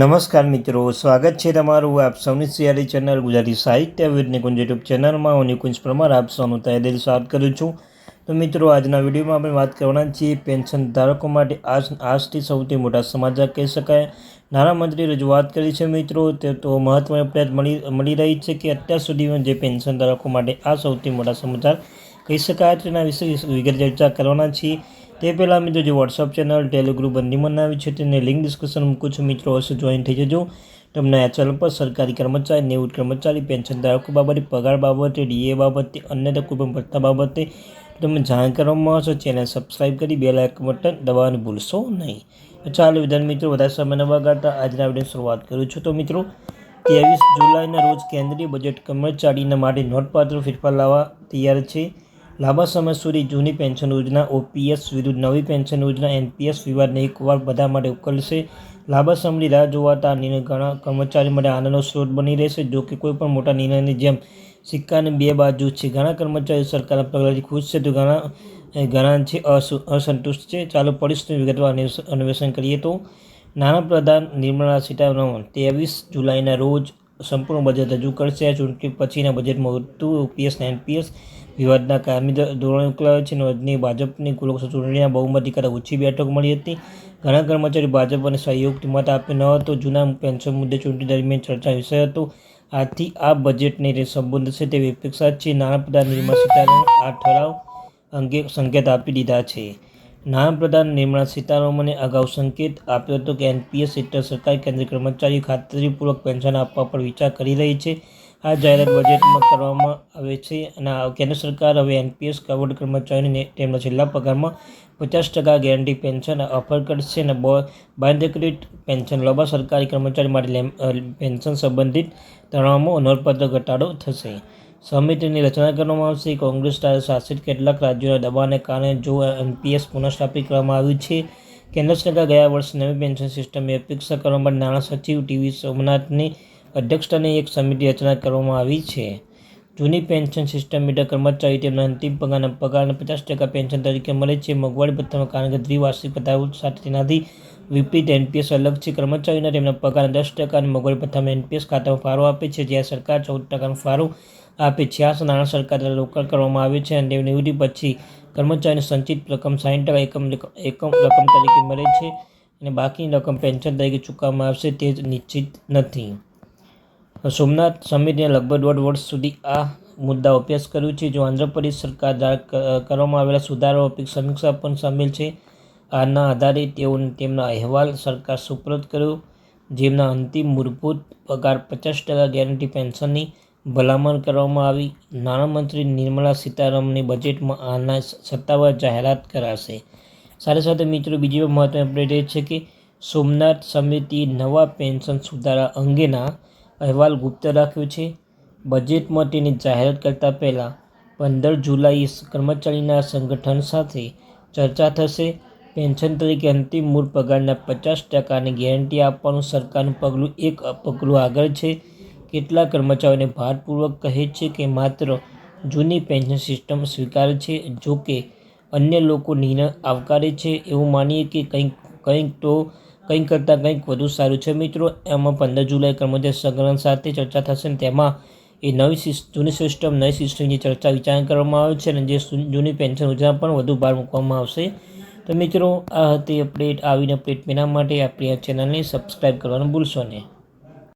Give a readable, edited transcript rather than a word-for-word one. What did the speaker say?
નમસ્કાર મિત્રો, સ્વાગત છે તમારું આપ સૌની સિયારી ચેનલ ગુજરાતી સાહિત્ય વિદ નિકુંજ યુટ્યુબ ચેનલમાં. હું નિકુંજ પરમાર આપ સૌનું તહે દિલ સ્વાગત કરું છું. તો મિત્રો, આજના વિડીયોમાં આપણે વાત કરવાના છીએ પેન્શન ધારકો માટે આજથી સૌથી મોટા સમાચાર કહી શકાય. નાણામંત્રીએ રજૂઆત કરી છે મિત્રો. તો મહત્વની અપડેટ મળી રહી છે કે અત્યાર સુધીમાં જે પેન્શન ધારકો માટે આ સૌથી મોટા સમાચાર કહી શકાય તેના વિશે વિગત ચર્ચા કરવાના છીએ. તે પહેલાં મિત્રો, જે વોટ્સઅપ ચેનલ ટેલિગ્રુપ બંધીમાં આવી છે તેની લિંક ડિસ્ક્રિપ્શન મૂકું છું મિત્રો, અવશ્ય જોઈન થઈ જજો. તમને આ ચેનલ પર સરકારી કર્મચારી, નિવૃત્ત કર્મચારી, પેન્શન ધારકો બાબતે, પગાર બાબતે, ડીએ બાબતે, અન્ય કોઈ પણ ભથ્થા બાબતે તમને જાણ કરવામાં આવશે. ચેનલ સબસ્ક્રાઈબ કરી બેલ આઇકન બટન દબાવવાનું ભૂલશો નહીં. તો ચાલો વિદ્યાર્થી મિત્રો, વધારે સમય ન બગાડતા આજના વિડીયોની શરૂઆત કરું છું. તો મિત્રો, 23 જુલાઈના રોજ કેન્દ્રીય બજેટ કર્મચારીના માટે નોંધપાત્ર ફેરફાર લાવવા તૈયાર છે. લાંબા સમય સુધી જૂની પેન્શન યોજના ઓપીએસ વિરુદ્ધ નવી પેન્શન યોજના એનપીએસ વિવાદને એકવાર બધા માટે ઉકેલશે. લાંબા સમયની રાહ જોવાતા આ નિર્ણય ઘણા કર્મચારીઓ માટે આનંદનો સ્ત્રોત બની રહેશે. જો કે કોઈ પણ મોટા નિર્ણયની જેમ સિક્કાની બે બાજુ છે. ઘણા કર્મચારીઓ સરકારના પગલાંથી ખુશ છે તો ઘણા છે અસંતુષ્ટ છે. ચાલો પરિસ્થિતિનું વિગતવાર અન્વેષણ કરીએ. તો નાણાપ્રધાન નિર્મલા સીતારમણ 23 જુલાઈના રોજ સંપૂર્ણ બજેટ રજૂ કરશે. આ ચૂંટણી પછીના બજેટમાં વધતું ઓપીએસ અને એનપીએસ વિવાદના કાયમી ધોરણે ઉકેલાયો છે. નોંધનીય ભાજપની કુલ ચૂંટણીના બહુમતી કરતાં ઓછી બેઠકો મળી હતી. ઘણા કર્મચારીઓ ભાજપ અને સહયોગથી મત આપ્યો ન હતો. જૂના પેન્શન મુદ્દે ચૂંટણી દરમિયાન ચર્ચા વિષય હતો. આથી આ બજેટને સંબોધશે તેવી અપેક્ષા છે. નાણાપ્રધાન નિર્મલા સીતારમણ આ ઠરાવ અંગે સંકેત આપી દીધા છે. નાણાપ્રધાન નિર્મલા સીતારમણે અગાઉ સંકેત આપ્યો હતો કે એનપીએસ હેઠળ સરકારી કેન્દ્રીય કર્મચારીઓ ખાતરીપૂર્વક પેન્શન આપવા પર વિચાર કરી રહી છે. આ જાહેરાત બજેટમાં કરવામાં આવે છે અને કેન્દ્ર સરકાર હવે એનપીએસ કવર્ડ કર્મચારીઓને તેમના છેલ્લા પગારમાં 50% ગેરંટી પેન્શન ઓફર કરશે અને બાંયધરીકૃત પેન્શન લાવવા સરકારી કર્મચારી માટે પેન્શન સંબંધિત તણાવમાં નોંધપાત્ર ઘટાડો થશે. સમિતિની રચના કરવામાં આવશે. કોંગ્રેસ શાસિત કેટલાક રાજ્યોના દબાણને કારણે જો એનપીએસ પુનઃસ્થાપિત કરવામાં આવ્યું છે. કેન્દ્ર સરકાર ગયા વર્ષે નવી પેન્શન સિસ્ટમની અપેક્ષા કરવા માટે નાણાં સચિવ ટીવી સોમનાથની અધ્યક્ષતાની એક સમિતિ રચના કરવામાં આવી છે. જૂની પેન્શન સિસ્ટમ હેઠળ કર્મચારી તેમના અંતિમ પગારના 50% પેન્શન તરીકે મળે છે. મોંઘવારી ભથ્થામાં કારણ કે દ્વિવાર્ષિક વધારો સાથે તેનાથી વિપરીત એનપીએસ અલગ છે. કર્મચારીઓના તેમના પગારના 10% અને મોંઘવારી ભથ્થામાં એનપીએસ ખાતામાં ફાળો આપે છે, જ્યારે સરકાર 14% ફાળો આપે છે. આ નાણાં સરકાર દ્વારા રોકાણ કરવામાં આવે છે અને તેની નિવૃત્તિ પછી કર્મચારીને સંચિત રકમ 60% એકમ રકમ તરીકે મળે છે અને બાકીની રકમ પેન્શન તરીકે ચૂકવવામાં આવશે તે નિશ્ચિત નથી. સોમનાથ સમિતિએ લગભગ 1.5 વર્ષ સુધી આ મુદ્દા અભ્યાસ કર્યો છે. જો આંધ્રપ્રદેશ સરકાર દ્વારા કરવામાં આવેલા સુધારાઓ સમીક્ષા પણ સામેલ છે. આના આધારે તેઓએ તેમનો અહેવાલ સરકાર સુપરત કર્યો, જેમના અંતિમ મૂળભૂત પગાર 50% ગેરંટી પેન્શનની ભલામણ કરવામાં આવી. નાણામંત્રી નિર્મલા સીતારમણની બજેટમાં આના સત્તાવાર જાહેરાત કરાશે. સાથે સાથે મિત્રો, બીજી મહત્વની અપડેટ એ છે કે સોમનાથ સમિતિએ નવા પેન્શન સુધારા અંગેના અહેવાલ ગુપ્ત રાખ્યો છે. બજેટમાં તેની જાહેરાત કરતાં પહેલાં 15 જુલાઈએ કર્મચારીના સંગઠન સાથે ચર્ચા થશે. પેન્શન તરીકે અંતિમ મૂળ પગારના 50%ની ગેરંટી આપવાનું સરકારનું પગલું એક પગલું આગળ છે. કેટલાક કર્મચારીઓને ભારપૂર્વક કહે છે કે માત્ર જૂની પેન્શન સિસ્ટમ સ્વીકારે છે, જો કે અન્ય લોકો નિર્ણય આવકારે છે. એવું માનીએ કે કંઈક કરતાં કંઈક વધુ સારું છે. મિત્રો, એમાં 15 જુલાઈ કર્મચારી સંગઠન સાથે ચર્ચા થશે અને તેમાં જૂની સિસ્ટમ, નવી સિસ્ટમની ચર્ચા વિચારણા કરવામાં આવે છે અને જે જૂની પેન્શન યોજના પણ વધુ ભાર મૂકવામાં આવશે. તો મિત્રો, આ હતી અપડેટ. આવીને અપડેટ મેળવવા માટે આપણી આ ચેનલને સબસ્ક્રાઈબ કરવાનું ભૂલશો નહીં.